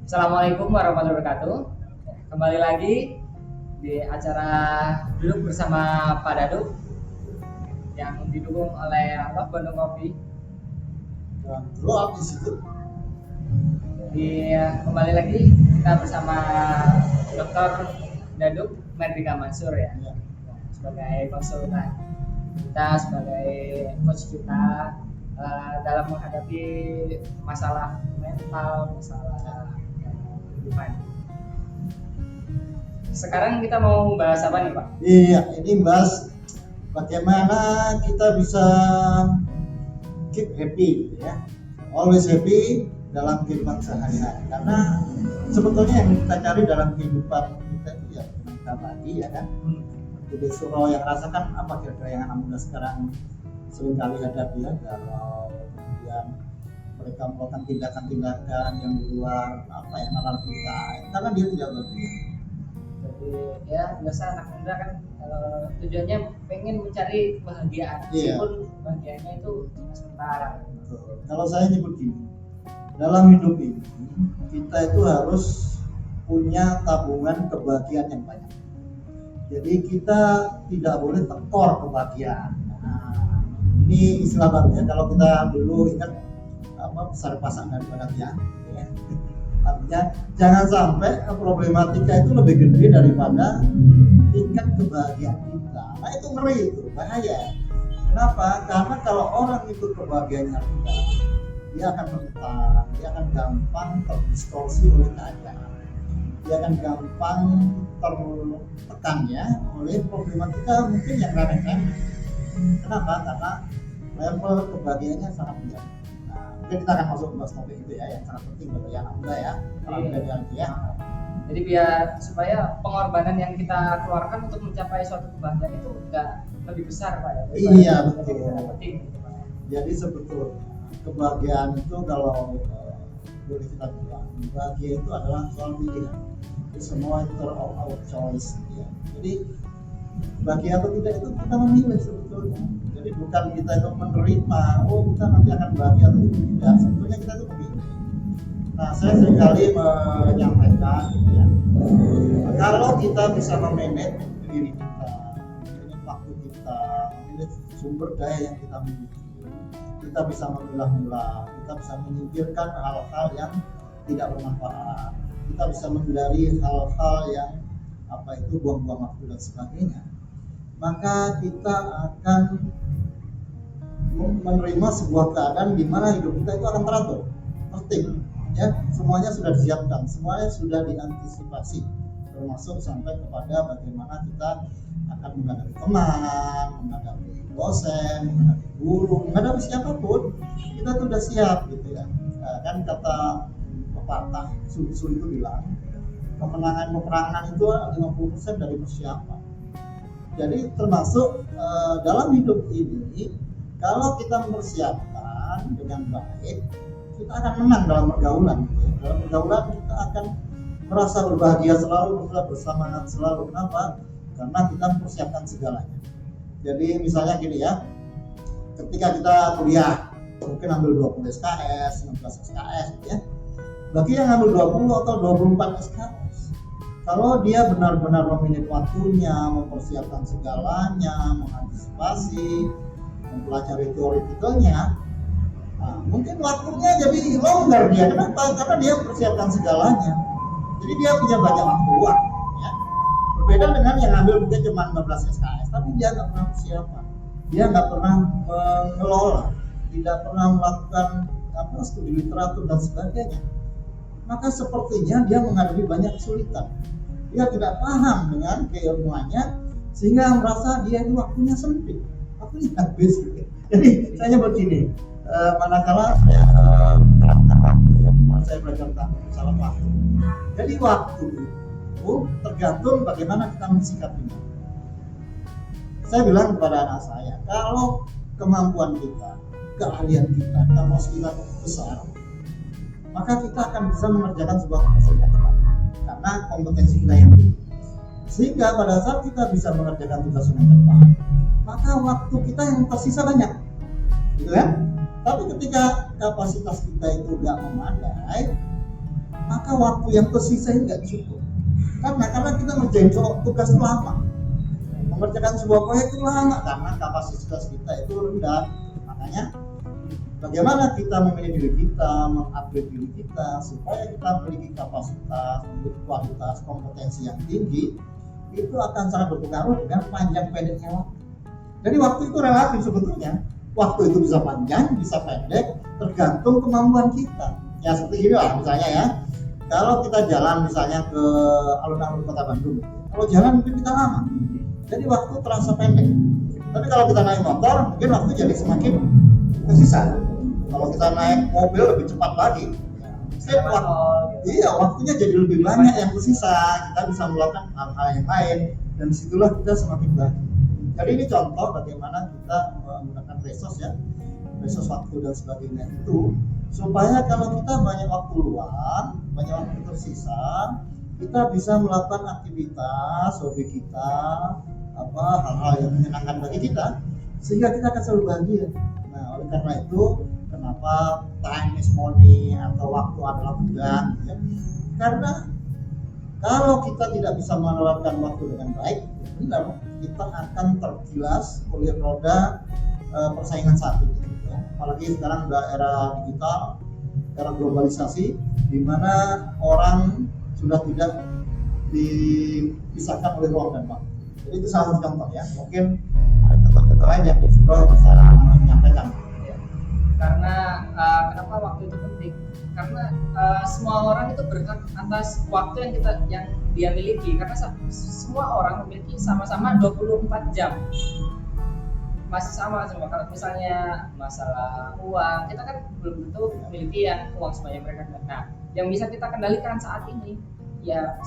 Assalamualaikum warahmatullahi wabarakatuh. Kembali lagi di acara duduk bersama Pak Dadu yang didukung oleh Bandung Kopi. Dan dulu di situ. Kembali lagi kita bersama Dr. Daduk Merdeka Mansur ya, sebagai konsultan kita, sebagai coach kita dalam menghadapi masalah mental, masalah kehidupan. Sekarang kita mau bahas apa nih Pak? Iya, ini bahas bagaimana kita bisa keep happy, ya, always happy dalam kehidupan sehari-hari. Karena sebetulnya yang kita cari dalam kehidupan kita itu ya kita tadi ya kan. Jadi suruh yang rasakan apa kira-kira yang anak muda sekarang seringkali hadapi ya, kalau kemudian mereka melakukan tindakan-tindakan yang di luar apa yang nalar kita, karena dia tidak bahagia. Jadi ya biasa anak muda kan tujuannya pengen mencari kebahagiaan, meskipun bahagianya itu cuma sementara. Kalau saya nyebut gini, dalam hidup ini kita itu harus punya tabungan kebahagiaan yang banyak. Jadi kita tidak boleh tekor kebahagiaan. Nah, ini istilah baru ya. Kalau kita dulu ingat apa besar pasang daripada tiang, ya. Artinya jangan sampai problematika itu lebih gede daripada tingkat kebahagiaan kita. Nah itu ngeri, itu bahaya. Kenapa? Karena kalau orang itu kebahagiaannya rendah, dia akan rentan, dia akan gampang terdistorsi oleh keadaan, dia akan gampang tertekan ya oleh problematika mungkin yang remeh-remeh. Kenapa? Karena level kebahagiaannya sangat rendah. Nah, mungkin kita akan masuk ke topik itu ya, yang sangat penting bagi anak muda ya, anak muda ya. Jadi biar supaya pengorbanan yang kita keluarkan untuk mencapai suatu kebahagiaan itu enggak lebih besar Pak ya. Iya betul. Penting gitu Pak. Jadi sebetulnya kebahagiaan itu kalau boleh kita bilang, bahagia itu adalah soal pilihan. Jadi semua itu our choice ya. Jadi bahagia atau tidak itu kita memilih sebetulnya. Jadi bukan kita itu menerima, oh kita nanti akan bahagia atau tidak. Sebetulnya kita itu memilih. Nah saya seringkali menyampaikan ya, kalau kita bisa memanage diri kita, memanage waktu kita, memanage sumber daya yang kita miliki, kita bisa memilah-milah, kita bisa menyingkirkan hal-hal yang tidak bermanfaat, kita bisa menghindari hal-hal yang apa itu buang-buang waktu dan sebagainya, maka kita akan menerima sebuah keadaan di mana hidup kita itu akan teratur, tertib, ya, semuanya sudah disiapkan, semuanya sudah diantisipasi, termasuk sampai kepada bagaimana kita akan menghadapi teman, menghadapi dosen, menghadapi guru, menghadapi siapapun, kita tuh udah siap gitu ya. Kan kata pepatah Sun Tzu itu bilang, peperangan itu 50% dari persiapan. Jadi termasuk dalam hidup ini, kalau kita mempersiapkan dengan baik, kita akan menang dalam pergaulan. Dalam pergaulan kita akan merasa berbahagia selalu, merasa bersemangat selalu. Kenapa? Karena kita mempersiapkan segalanya. Jadi misalnya gini ya, ketika kita kuliah mungkin ambil 20 SKS, 16 SKS ya. Bagi yang ambil 20 atau 24 SKS, kalau dia benar-benar memilih waktunya, mempersiapkan segalanya, mengantisipasi, mempelajari teoritiknya, nah, mungkin waktunya jadi longgar dia. Kenapa? Karena dia mempersiapkan segalanya. Jadi dia punya banyak waktu luang. Ya. Berbeda dengan yang ambil mungkin cuma 15 SKS, tapi dia nggak pernah persiapan, dia nggak pernah mengelola, tidak pernah melakukan studi literatur dan sebagainya. Maka sepertinya dia menghadapi banyak kesulitan. Dia tidak paham dengan keilmuannya sehingga merasa dia itu waktunya sempit, waktunya habis. Jadi saya begini, manakala saya belajar tentang masalah waktu. Jadi waktu itu tergantung bagaimana kita mensikapinya. Saya bilang kepada anak saya, kalau kemampuan kita, keahlian kita, kapasitas kita besar, maka kita akan bisa mengerjakan sebuah pekerjaan karena kompetensi kita yang tinggi. Sehingga pada saat kita bisa mengerjakan tugas yang cepat, maka waktu kita yang tersisa banyak, gitu kan? Tapi ketika kapasitas kita itu nggak memadai, maka waktu yang tersisa ini nggak cukup. Karena kita ngerjain tugas itu lama, mengerjakan sebuah proyek itu lama karena kapasitas kita itu rendah. Makanya bagaimana kita memilih diri kita, mengupgrade diri kita supaya kita memiliki kapasitas, memiliki kualitas, kompetensi yang tinggi, itu akan sangat berpengaruh dengan panjang pendeknya waktu. Jadi waktu itu relatif sebetulnya. Waktu itu bisa panjang, bisa pendek, tergantung kemampuan kita. Ya seperti ini lah misalnya ya. Kalau kita jalan misalnya ke alun-alun Kota Bandung, kalau jalan mungkin kita lama, jadi waktu terasa pendek. Tapi kalau kita naik motor, mungkin waktu jadi semakin tersisa. Kalau kita naik mobil lebih cepat lagi, waktunya jadi lebih banyak yang tersisa. Kita bisa melakukan hal-hal yang lain, dan disitulah kita semakin baik. Jadi ini contoh bagaimana kita menggunakan resource ya, resource waktu dan sebagainya itu, supaya kalau kita banyak waktu luang, banyak waktu tersisa, kita bisa melakukan aktivitas hobi kita, hal-hal yang menyenangkan bagi kita, sehingga kita akan selalu bahagia. Nah, oleh karena itu, kenapa time is money atau waktu adalah pedang? Ya? Karena kalau kita tidak bisa memanfaatkan waktu dengan baik, benar, kita akan tergilas oleh roda persaingan saat ini. Ya. Apalagi sekarang udah era digital, era globalisasi, di mana orang sudah tidak dipisahkan oleh ruang dan waktu. Jadi itu salah satu contoh ya. Mungkin ada contoh-contoh lain yang bisa menyampaikan. Ya. Karena kenapa waktu itu penting? Karena semua orang itu berhak atas waktu yang dia miliki. Karena semua orang memiliki sama-sama 24 jam. Masih sama semua. Kalau misalnya masalah uang, kita kan belum tentu memiliki uang sebanyak mereka. Nah, yang bisa kita kendalikan saat ini ya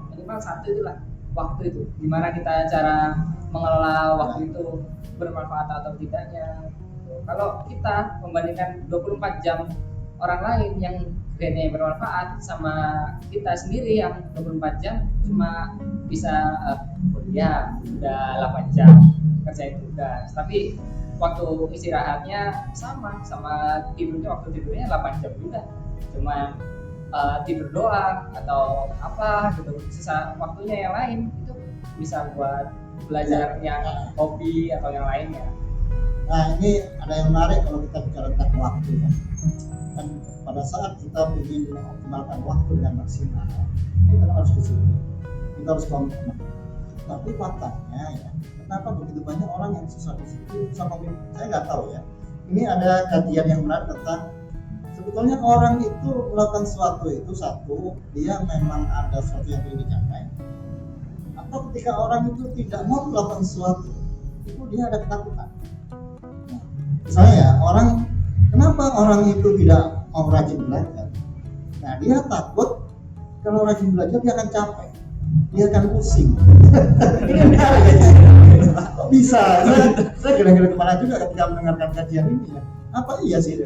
minimal satu itulah waktu itu. Gimana kita cara mengelola waktu itu bermanfaat atau tidaknya. Kalau kita membandingkan 24 jam orang lain yang kerjanya bermanfaat sama kita sendiri yang 24 jam cuma bisa kuliah udah 8 jam kerjain tugas, tapi waktu istirahatnya sama tidurnya, waktu tidurnya 8 jam juga, cuma tidur doang atau apa gitu, sisa waktunya yang lain itu bisa buat belajar yang hobi atau yang lainnya. Nah, ini ada yang menarik kalau kita bicara tentang waktu ya. Dan pada saat kita ingin mengoptimalkan waktu dengan maksimal, kita harus disiplin, kita harus komitmen. Tapi faktanya ya, kenapa begitu banyak orang yang susah disiplin, susah komitmen? Saya nggak tahu ya. Ini ada kajian yang menarik tentang sebetulnya orang itu melakukan sesuatu itu satu, dia memang ada sesuatu yang ingin dicapai. Atau ketika orang itu tidak mau melakukan sesuatu, itu dia ada ketakutan. Nah, misalnya ya, kenapa orang itu tidak mau rajin belajar? Nah, dia takut kalau rajin belajar dia akan capek, dia akan pusing. Ini menarik ya. Kok bisa? Saya kira-kira kepala juga ketika mendengarkan kajian ini ya. Apa iya sih?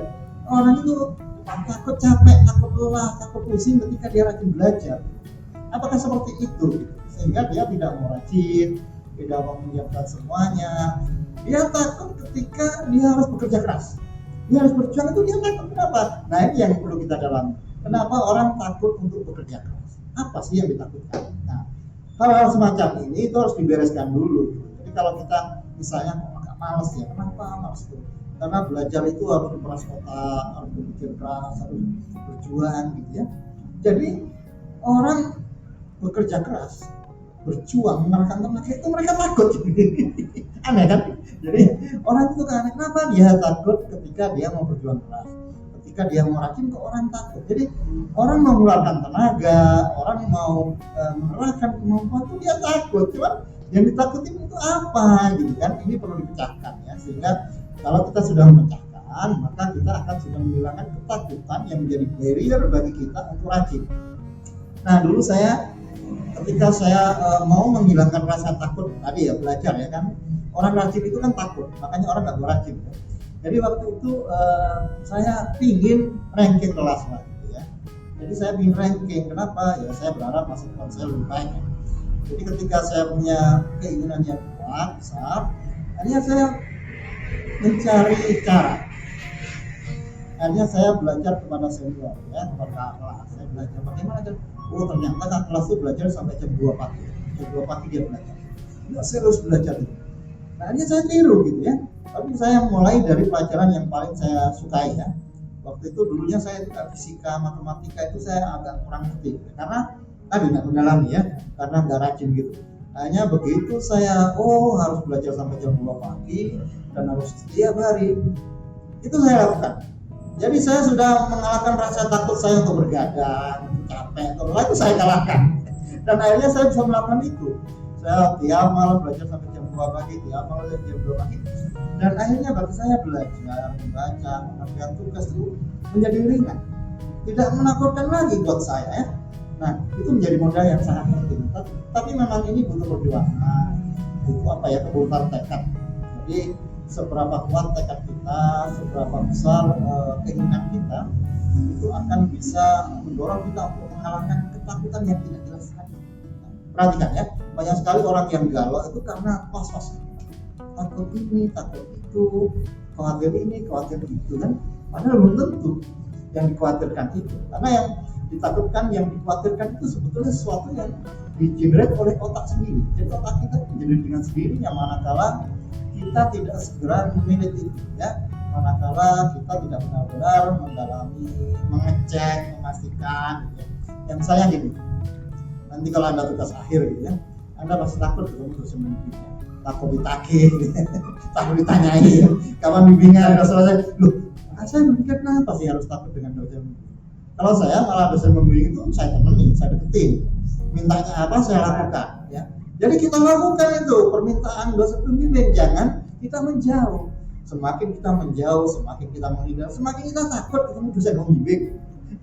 Orang itu takut capek, takut lelah, takut pusing ketika dia rajin belajar. Apakah seperti itu? Sehingga dia tidak mau rajin, tidak mau menyiapkan semuanya. Dia takut ketika dia harus bekerja keras, dia harus berjuang, itu dia takut. Kenapa? Nah, ini yang perlu kita dalami. Kenapa orang takut untuk bekerja keras? Apa sih yang ditakutkan? Nah, hal-hal semacam ini itu harus dibereskan dulu. Jadi kalau kita misalnya agak malas ya, kenapa malas itu? Karena belajar itu harus berkeras otak, harus berpikir keras, harus berjuang gitu ya. Jadi orang bekerja keras, berjuang, mengerahkan tenaga itu mereka takut. Aneh kan? Jadi orang itu kan aneh, kenapa dia takut ketika dia mau berjuang keras, ketika dia mau rajin, kok orang takut. Jadi orang mau mengeluarkan tenaga, orang mau mengerahkan kemampuan itu dia takut. Cuman yang ditakutin itu apa gitu kan? Ini perlu dipecahkan ya, sehingga kalau kita sudah memecahkan, maka kita akan sudah menghilangkan ketakutan yang menjadi barrier bagi kita untuk rajin. Nah, dulu ketika saya mau menghilangkan rasa takut tadi ya, belajar ya kan, orang rajin itu kan takut, makanya orang nggak mau rajin ya. Jadi waktu itu saya pingin ranking kelas lah gitu ya. Jadi saya pingin ranking, kenapa? Ya saya berharap masa depan saya lebih baik ya. Jadi ketika saya punya keinginan yang kuat, besar, akhirnya saya mencari cara. akhirnya saya belajar kepada senior ya, kepada kakak kelas. Saya belajar bagaimana kan, oh ternyata kakak kelas itu belajar sampai jam 2 pagi. Jam 2 pagi dia belajar. Dia serius belajar itu. Nah ini saya tiru gitu ya. Tapi saya mulai dari pelajaran yang paling saya sukai ya. Waktu itu dulunya saya juga fisika, matematika itu saya agak kurang ngerti karena tadi nggak mendalami ya, karena nggak rajin gitu. Hanya begitu saya harus belajar sampai jam 2 pagi dan harus setiap hari. Itu saya lakukan. Jadi saya sudah mengalahkan rasa takut saya untuk bergadang, capek, atau itu saya kalahkan. Dan akhirnya saya bisa melakukan itu. Saya tiap malam belajar sampai jam 2 pagi, tiap malam jam 2 pagi. Dan akhirnya bagi saya belajar, membaca, mengerjakan tugas itu menjadi ringan. Tidak menakutkan lagi buat saya ya. Nah, itu menjadi modal yang sangat penting. Tapi memang ini butuh perjuangan, butuh kebutuhan tekad. Jadi seberapa kuat tekad kita, seberapa besar keinginan kita, itu akan bisa mendorong kita untuk mengalahkan ketakutan yang tidak jelas tadi. Perhatikan ya, banyak sekali orang yang galau itu karena was-was, takut ini, takut itu, khawatir ini, khawatir itu kan. Padahal belum tentu yang dikhawatirkan itu, karena yang ditakutkan, yang dikhawatirkan itu sebetulnya sesuatu yang di-generate oleh otak sendiri. Jadi otak kita menjadi dengan sendirinya manakala kita tidak segera memilih itu ya, manakala kita tidak benar-benar mendalami, mengecek, memastikan gitu ya. Yang saya gini, nanti kalau Anda tugas akhir gitu ya, Anda pasti takut ketemu dosen bimbingnya, takut ditagih gitu. Takut ditanyain kapan bimbingnya udah selesai, loh saya berpikir kenapa sih harus takut dengan dosen bimbing. Kalau saya malah dosen membimbing itu saya temenin, saya deketin, mintanya apa saya lakukan ya. Jadi kita lakukan itu permintaan dosen pembimbing, jangan kita menjauh. Semakin kita menjauh, semakin kita menghindar, semakin kita takut ketemu dosen pembimbing.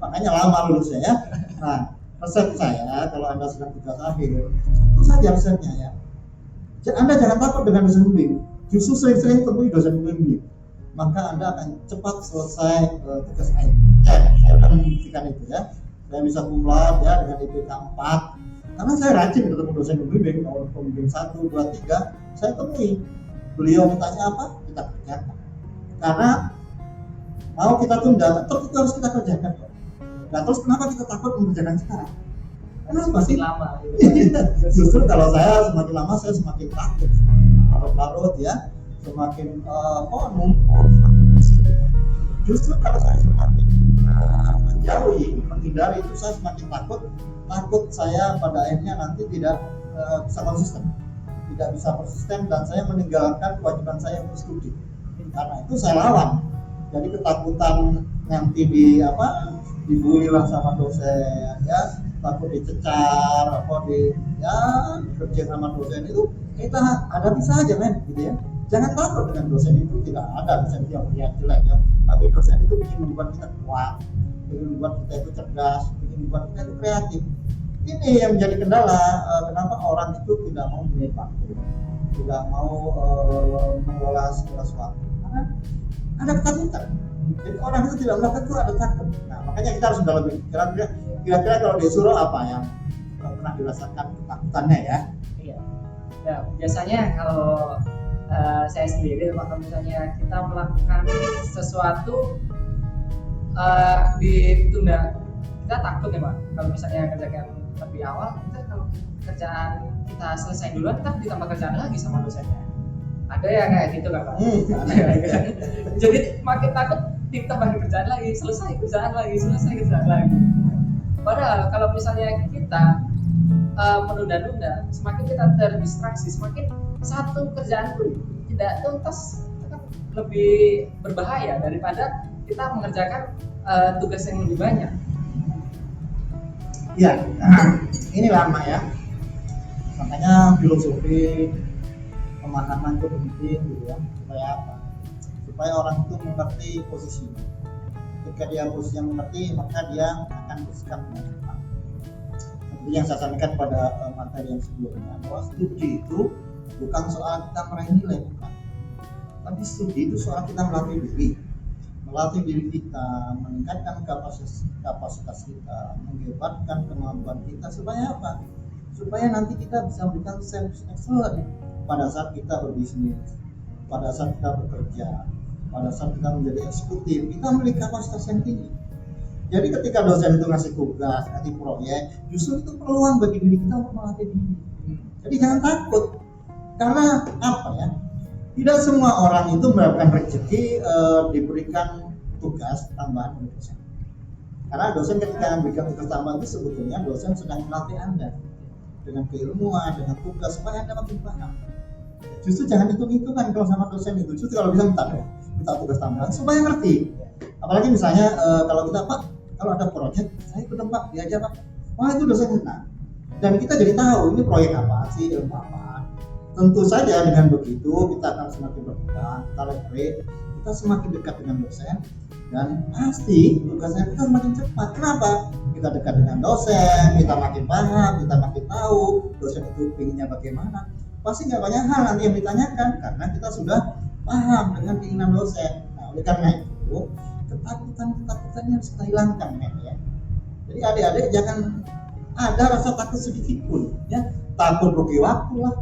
Makanya lama lulusnya ya. Nah, resep saya kalau Anda sedang tugas akhir, satu saja resepnya ya. Anda jangan takut dengan dosen pembimbing. Justru sering-sering temui dosen pembimbing, maka Anda akan cepat selesai tugas akhir. Saya akan membuktikan itu ya. Saya bisa kumlat ya dengan IPK 4. Karena saya rajin ketemu dosen pembimbing, mau pembimbing 1, 2, 3, saya temui. Beliau mintanya apa, kita kerjakan. Karena mau kita tunda, terus itu harus kita kerjakan. Nah terus kenapa kita takut mengerjakan sekarang? Kenapa sih? Lama. Justru kalau saya semakin lama saya semakin takut, larut-larut ya, semakin numpuk. Justru kalau saya semakin menjauhi, menghindari itu saya semakin takut saya pada akhirnya nanti tidak bisa konsisten, tidak bisa persisten, dan saya meninggalkan kewajiban saya untuk studi. Karena itu saya lawan. Jadi ketakutan nanti dibully lah sama dosen ya, takut dicecar, dikerjain sama dosen itu kita hadapi saja men gitu ya. Jangan takut dengan dosen itu, tidak ada dosen yang melihat jelek ya, tapi dosen itu ingin membuat kita kuat, ingin membuat kita itu cerdas, ingin membuat kita itu kreatif. Ini yang menjadi kendala, kenapa orang itu tidak mau memilih waktu, tidak mau mengelola segala sesuatu, karena ada ketakutan. Jadi orang itu tidak melakukan itu ada takut. Nah makanya kita harus mendalami kira-kira kalau disuruh apa yang pernah dirasakan ketakutannya ya. Iya. Ya, biasanya kalau saya sendiri kalau misalnya kita melakukan sesuatu ditunda, kita takut ya Pak. Kalau misalnya kerjaan lebih awal, kita kalau kerjaan kita selesai duluan, kita ditambah kerjaan lagi sama dosennya. Ada yang kayak gitu kan Pak? Jadi makin takut ditambah kerjaan lagi, selesai kerjaan lagi. Padahal kalau misalnya kita menunda-nunda, semakin kita terdistraksi, semakin satu kerjaan pun tidak tuntas, lebih berbahaya daripada kita mengerjakan tugas yang lebih banyak. Ya, ini lama ya. Makanya filosofi pemahaman itu penting gitu ya. Supaya apa? Supaya orang itu mengerti posisinya. Ketika dia posisinya mengerti, maka dia akan bersikap dengan tepat. Seperti yang saya sampaikan pada materi yang sebelumnya, bahwa studi itu bukan soal kita meraih nilai, bukan. Tapi studi itu soal kita melatih diri kita, meningkatkan kapasitas kita, menghebatkan kemampuan kita. Supaya apa? Supaya nanti kita bisa memberikan self excellence pada saat kita berbisnis, pada saat kita bekerja, pada saat kita menjadi eksekutif, kita memiliki kapasitas yang tinggi. Jadi ketika dosen itu ngasih tugas, ngasih proyek, justru itu peluang bagi diri kita untuk melatih diri. Jadi jangan takut, karena apa ya? Tidak semua orang itu mendapatkan rezeki diberikan tugas tambahan oleh dosen. Karena dosen ketika memberikan tugas tambahan itu sebetulnya dosen sedang melatih Anda dengan keilmuan, dengan tugas supaya Anda makin paham. Justru jangan hitung-hitungan kalau sama dosen itu. Justru kalau bisa minta tugas tambahan supaya ngerti. Apalagi misalnya kalau kita Pak, kalau ada proyek saya ikut Pak, diajar Pak. Wah itu dosen senang. Dan kita jadi tahu ini proyek apa sih, ilmu apa. Tentu saja dengan begitu kita akan semakin berkembang, kita leverage, kita semakin dekat dengan dosen. Dan pasti tugasnya kita semakin cepat. Kenapa? Kita dekat dengan dosen, kita makin paham, kita makin tahu dosen itu pinginnya bagaimana. Pasti nggak banyak hal nanti yang ditanyakan karena kita sudah paham dengan keinginan dosen. Nah, oleh karena itu ketakutan yang harus kita hilangkan ya. Jadi adik-adik jangan ada rasa takut sedikit pun ya. Takut rugi waktu lah.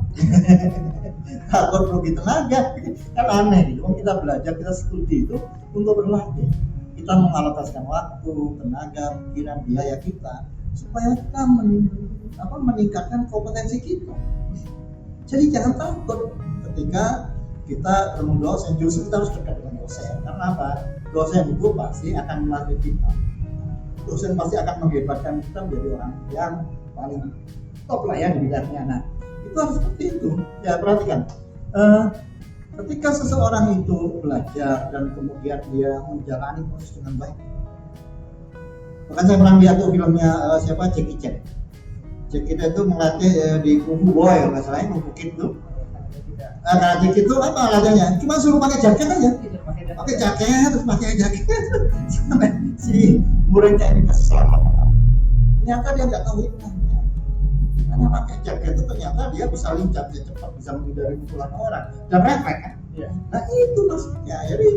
Takut rugi tenaga. Kan aneh gitu. Kita belajar, kita studi itu untuk berlatih. Kita mengalokasikan waktu, tenaga, pikiran, biaya kita supaya kita meningkatkan kompetensi kita. Jadi jangan takut ketika kita ketemu dosen, justru kita harus dekat dengan dosen. Karena apa? Dosen itu pasti akan melatih kita. Dosen pasti akan menghebatkan kita menjadi orang yang paling top lah ya di bidangnya. Nah, itu harus seperti itu. Ya perhatikan. Ketika seseorang itu belajar dan kemudian dia menjalani proses dengan baik. Bahkan saya pernah lihat tuh filmnya siapa Jackie Chan. Jackie Chan itu melatih di Kung Fu Boy kalau nggak salah, Kung Fu Kid tuh. Karena Jackie itu apa latihannya? Cuma suruh pakai jaket aja. Pakai jaket terus pakai jaket. Sampai si muridnya ini kesel. Ternyata dia nggak tahu hikmahnya. Karena pakai jaket itu ternyata dia bisa lincah, bisa cepat, bisa menghindari pukulan orang dan refleks kan. Ya. Nah itu maksudnya. Jadi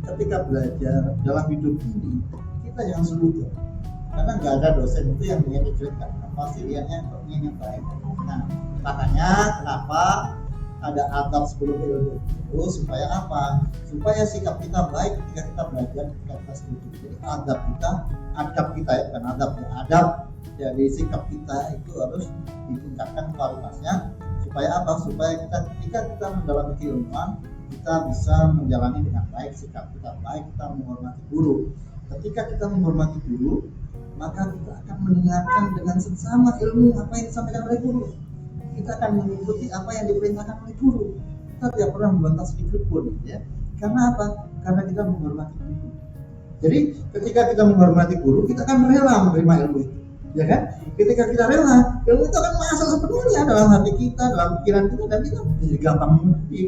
ketika belajar dalam hidup ini kita jangan suluh. Karena nggak ada dosen itu yang ingin dijelekkan, pasti lihatnya yang baik. Nah makanya kenapa ada adab sebelum ilmu itu supaya apa? Supaya sikap kita baik ketika kita belajar, ketika kita studi. Jadi adab kita ya, bukan adab. Jadi sikap kita itu harus ditingkatkan kualitasnya supaya apa? Supaya ketika kita mendalami keilmuan kita bisa menjalani dengan baik, sikap kita baik, kita menghormati guru. Ketika kita menghormati guru, maka kita akan mendengarkan dengan seksama ilmu apa yang disampaikan oleh guru. Kita akan mengikuti apa yang diperintahkan oleh guru. Kita tidak pernah membantah sedikit pun ya. Karena apa? Karena kita menghormati guru. Jadi ketika kita menghormati guru, kita akan rela menerima ilmu itu. Ya kan? Ketika kita rela, ilmu itu akan masuk sepenuhnya dalam hati kita, dalam pikiran kita, dan kita jadi gampang mengerti.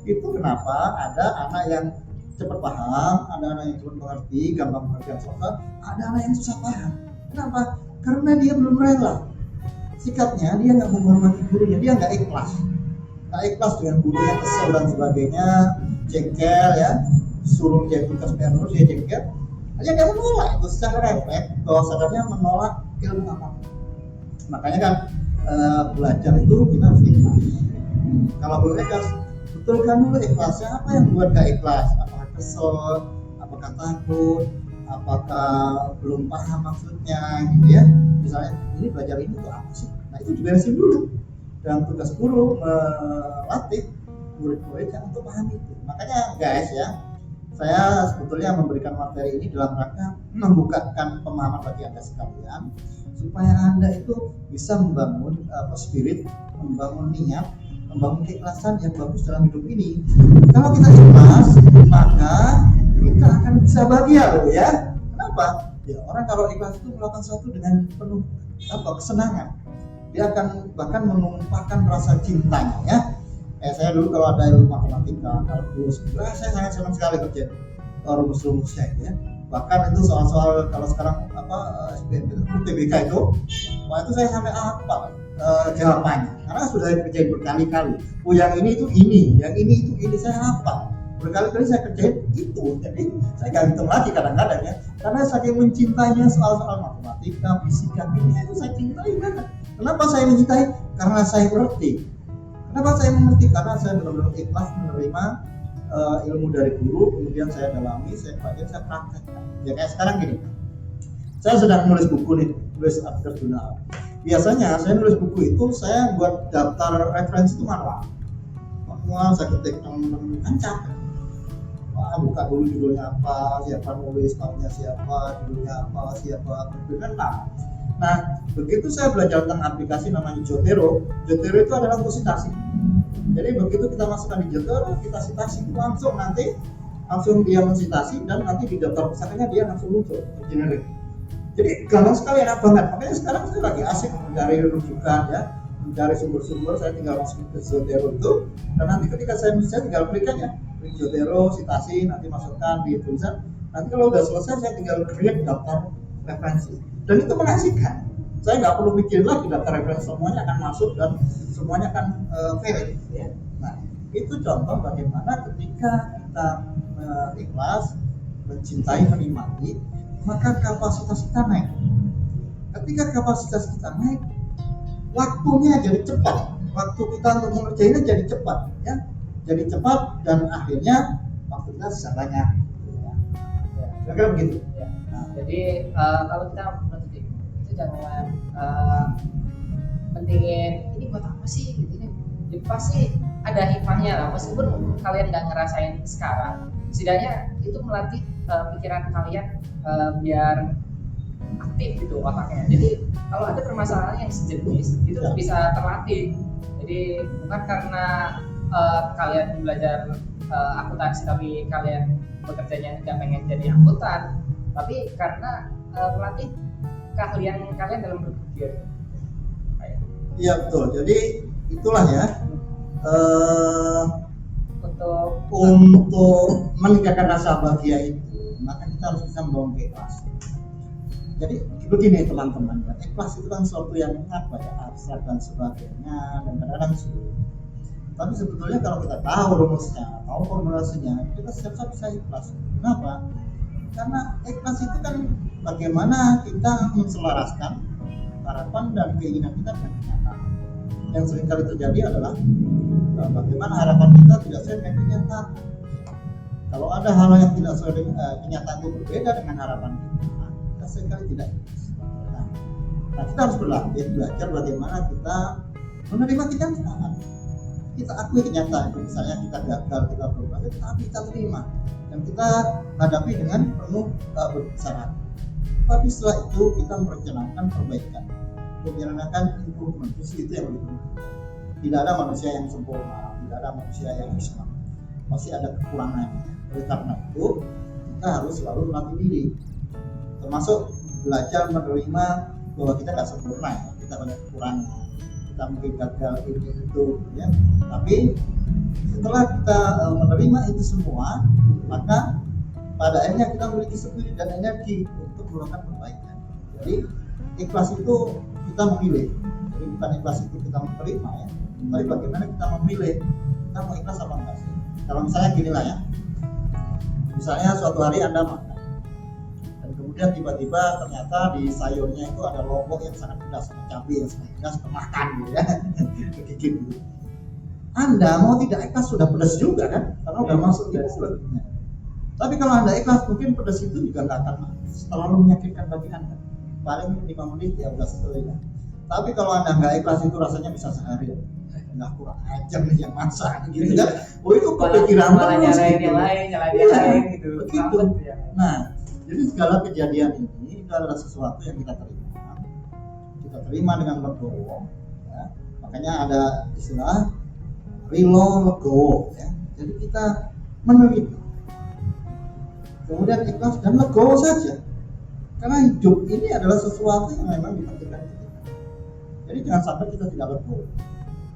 Itu kenapa ada anak yang cepat paham, ada anak yang cepat mengerti, gampang mengerti soal, ada anak yang susah paham. Kenapa? Karena dia belum rela. Sikapnya dia nggak menghormati gurunya, dia nggak ikhlas dengan gurunya, kesel dan sebagainya, jengkel ya, suruh dia tugas terus dia jengkel, aja dia menolak itu secara refleks, bahwa sadarnya menolak ilmu apapun. Makanya kan belajar itu kita harus ikhlas. Kalau belum ikhlas, betulkan dulu ikhlasnya, apa yang buat gak ikhlas, apakah kesel, apakah takut, apakah belum paham maksudnya gitu ya. Misalnya ini belajar ini tuh apa sih, nah itu diberesin dulu. Dan tugas guru melatih murid-murid yang untuk paham itu. Makanya guys ya, saya sebetulnya memberikan materi ini dalam rangka membukakan pemahaman bagi Anda sekalian supaya Anda itu bisa membangun spirit, membangun niat, membangun keikhlasan yang bagus dalam hidup ini. Kalau kita ikhlas, maka kita akan bisa bahagia loh ya. Kenapa? Ya orang kalau ikhlas itu melakukan sesuatu dengan penuh kesenangan. Dia akan bahkan menumpahkan rasa cintanya ya. Saya dulu kalau ada ilmu matematika, kalkulus, saya sangat senang sekali kerja rumus-rumusnya itu ya. Bahkan itu soal-soal kalau sekarang SBM UTBK itu, wah itu saya sampai hafal jawabannya karena sudah kerjain berkali-kali. Oh yang ini itu ini, yang ini itu ini, saya hafal. Berkali-kali saya kerjain itu, jadi saya nggak hitung lagi kadang-kadang ya. Karena saking mencintainya soal-soal matematika, fisika, kimia itu saya cintai banget. Kenapa saya mencintai? Karena saya mengerti. Kenapa saya mengerti? Karena saya benar-benar ikhlas menerima ilmu dari guru, kemudian saya dalami, saya pelajari, saya praktekkan. Ya kayak sekarang gini, saya sedang nulis buku nih, nulis artikel jurnal. Biasanya saya nulis buku itu saya buat daftar referensi itu manual. Manual saya ketik kan capek. Wah, buka dulu judulnya apa, siapa nulis, tahunnya siapa, judulnya apa, siapa, kan lama. Nah, begitu saya belajar tentang aplikasi namanya Jotero. Jotero itu adalah untuk citasi. Jadi begitu kita masukkan di Jotero, kita citasi itu langsung dia mensitasi dan nanti di daftar pusakanya dia langsung muncul generate. Jadi gampang sekali, enak banget. Makanya sekarang saya lagi asik mencari rujukan ya, mencari sumber-sumber. Saya tinggal masukin ke Jotero itu, dan nanti ketika saya tinggal klik aja klik Jotero, citasi, nanti masukkan di tulisan. Nanti kalau udah selesai saya tinggal create daftar referensi. Dan itu mengasihkan. Saya nggak perlu mikirin lagi daftar referensi, semuanya akan masuk dan semuanya akan valid. Ya. Nah, itu contoh bagaimana ketika kita ikhlas, mencintai, menikmati, maka kapasitas kita naik. Ketika kapasitas kita naik, waktunya jadi cepat. Waktu kita untuk mengerjainnya jadi cepat, ya. Jadi cepat dan akhirnya waktu kita bisa banyak. Kira-kira begitu. Ya. Nah, jadi kalau kita menuntut ilmu itu jangan pentingin ini buat apa sih gitu ini. Jadi pasti ada hikmahnya lah, meskipun kalian nggak ngerasain sekarang, setidaknya itu melatih pikiran kalian biar aktif gitu otaknya. Jadi kalau ada permasalahan yang sejenis itu bisa terlatih. Jadi bukan karena kalian belajar akuntansi tapi kalian bekerjanya tidak pengen jadi akuntan, tapi karena melatih keahlian kalian dalam berpikir. Iya betul. Jadi itulah ya untuk meningkatkan rasa bahagia itu, maka kita harus bisa membangun keikhlasan. Jadi begini teman-teman, ikhlas itu kan suatu yang apa ya, abstrak dan sebagainya dan kadang-kadang sulit. Tapi sebetulnya kalau kita tahu rumusnya, tahu formulasinya, kita siap-siap bisa ikhlas. Kenapa? Karena ikhlas itu kan bagaimana kita menselaraskan harapan dan keinginan kita dengan kenyataan. Yang seringkali terjadi adalah bagaimana harapan kita tidak sesuai dengan kenyataan. Kalau ada hal yang tidak sesuai dengan kenyataan itu berbeda dengan harapan kita seringkali tidak ikhlas. Nah, kita harus berlatih, belajar bagaimana kita menerima kenyataan. Kita akui kenyataan itu, misalnya kita gagal, kita berubah, tapi kita terima dan kita hadapi dengan penuh bersarat. Tapi setelah itu kita merencanakan perbaikan, merencanakan improvement. Itu yang lebih penting. Tidak ada manusia yang sempurna, tidak ada manusia yang Islam, pasti ada kekurangannya. Oleh karena itu kita harus selalu melatih diri, termasuk belajar menerima bahwa kita tidak sempurna, ya. Kita banyak kekurangan, kita mungkin gagal ini itu, ya. Tapi setelah kita menerima itu semua, maka pada akhirnya kita memiliki spirit dan energi untuk melakukan perbaikan. Jadi ikhlas itu kita memilih. Jadi bukan ikhlas itu kita menerima ya, tapi bagaimana kita memilih kita mau ikhlas apa enggak sih. Kalau misalnya gini lah ya, misalnya suatu hari Anda makan dan kemudian tiba-tiba ternyata di sayurnya itu ada lombok yang sangat pedas, cabai yang sangat pedas, makan gitu ya, kegigit gitu. Anda mau tidak ikhlas sudah pedas juga kan, karena udah masuk di mulut. Tapi kalau Anda ikhlas, mungkin pedas itu juga nggak akan terlalu menyakitkan bagi Anda. Paling 5 menit ya udah selesai ya. Tapi kalau Anda nggak ikhlas itu rasanya bisa sehari. Nggak kurang ajar nih yang masak gitu kan. Oh itu kepikiran terus gitu. Nyalain gitu. Begitu. Nah, jadi segala kejadian ini itu adalah sesuatu yang kita terima. Kita terima dengan legowo. Ya. Makanya ada istilah rilo legowo. Ya. Jadi kita menerima. Kemudian ikhlas dan legowo saja. Karena hidup ini adalah sesuatu yang memang ditakdirkan kita. Jadi jangan sampai kita tidak legowo.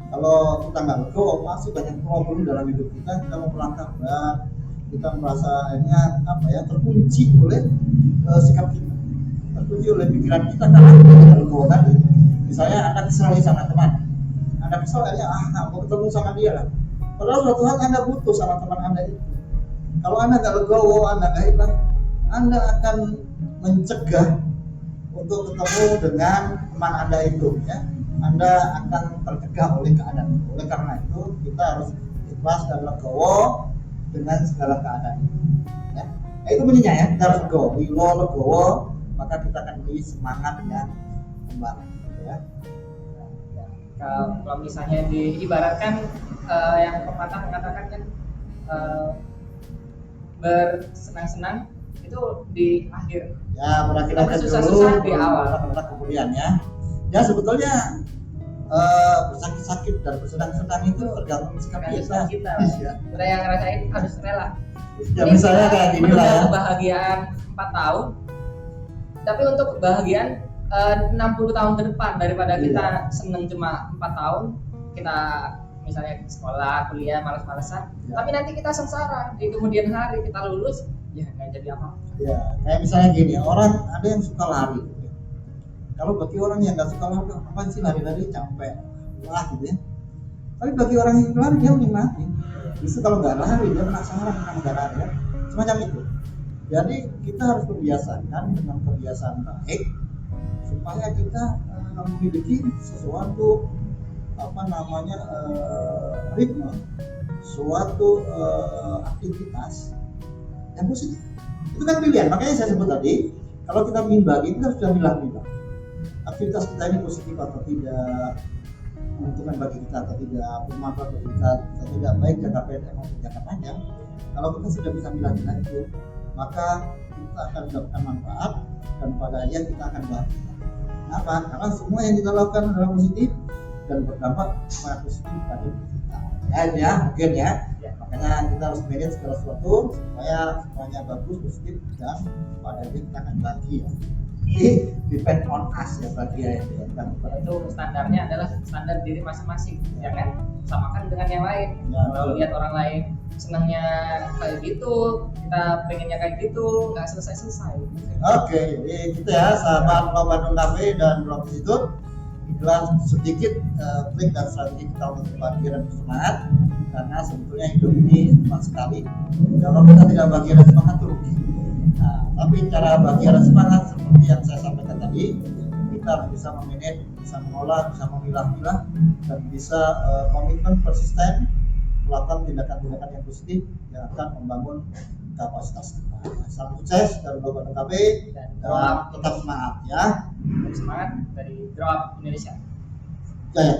Kalau kita nggak legowo, masih banyak problem dalam hidup kita. Kita mau melangkah berat, kita merasa akhirnya terkunci oleh sikap kita, terkunci oleh pikiran kita karena kita tidak legowo tadi. Misalnya Anda kesal sama teman, Anda kesal akhirnya nggak mau ketemu sama dia lah. Padahal suatu saat Anda butuh sama teman Anda itu. Kalau Anda nggak legowo, Anda nggak ikhlas, Anda akan mencegah untuk ketemu dengan teman Anda itu, ya. Anda akan tercegah oleh keadaan itu. Oleh karena itu kita harus ikhlas dan legowo dengan segala keadaan. Ya. Nah, itu bunyinya ya, kita harus legowo, maka kita akan memiliki semangat yang kembali. Ya. Kalau misalnya diibaratkan yang pepatah mengatakan kan bersenang-senang itu di akhir. Ya, berakhir-akhir Susah-susah di dulu, awal. kemudian ya. Ya sebetulnya bersakit-sakit dan bersenang-senang itu tergantung sikap kita. Kita yang ngerasain harus rela. Ya misalnya kayak gini lah ya. Kebahagiaan 4 tahun, tapi untuk kebahagiaan 60 tahun ke depan daripada kita seneng cuma 4 tahun, kita misalnya sekolah, kuliah, malas-malesan, tapi nanti kita sengsara di kemudian hari kita lulus, ya nggak jadi apa. Ya, kayak misalnya gini, orang ada yang suka lari. Kalau bagi orang yang nggak suka lari, apaan sih lari-lari capek, wah gitu ya. Tapi bagi orang yang lari dia menikmati. Justru kalau nggak lari dia penasaran dengan nggak lari ya. Semacam itu. Jadi kita harus membiasakan dengan kebiasaan baik supaya kita memiliki sesuatu ritme, suatu aktivitas yang positif. Itu kan pilihan. Makanya saya sebut tadi, kalau kita ingin bagi kita sudah milah-milah. Aktivitas kita ini positif atau tidak, menguntungkan bagi kita atau tidak, bermanfaat bagi kita atau tidak, baik jangka pendek maupun jangka panjang. Kalau kita sudah bisa milah-milah itu, maka kita akan mendapatkan manfaat dan pada akhirnya kita akan bahagia. Kenapa? Karena semua yang kita lakukan adalah positif dan berdampak sangat positif pada diri kita. Ya, mungkin ya. Makanya kita harus manage segala sesuatu supaya semuanya bagus, positif dan pada akhirnya kita akan bahagia. Jadi depend on us ya bahagia itu. Itu standarnya adalah standar diri masing-masing, jangan samakan dengan yang lain. Ya, kalau lihat orang lain senangnya kayak gitu, kita pengennya kayak gitu, nggak selesai-selesai. Oke, jadi gitu ya sahabat Blog Bandung Cafe dan Blog Institute. Itulah sedikit trik dan strategi kita untuk bahagia dan bersemangat, karena sebetulnya hidup ini cuma sekali. Kalau kita tidak bahagia dan semangat itu rugi. Nah, tapi cara bahagia dan semangat seperti yang saya sampaikan tadi, kita harus bisa memanage, bisa mengolah, bisa memilah-milah, dan bisa komitmen persisten melakukan tindakan-tindakan yang positif yang akan membangun kapasitas kita. Salam sukses dari Blog Bandung Cafe dan tetap semangat ya. Semangat dari Grow Up Indonesia. Jaya.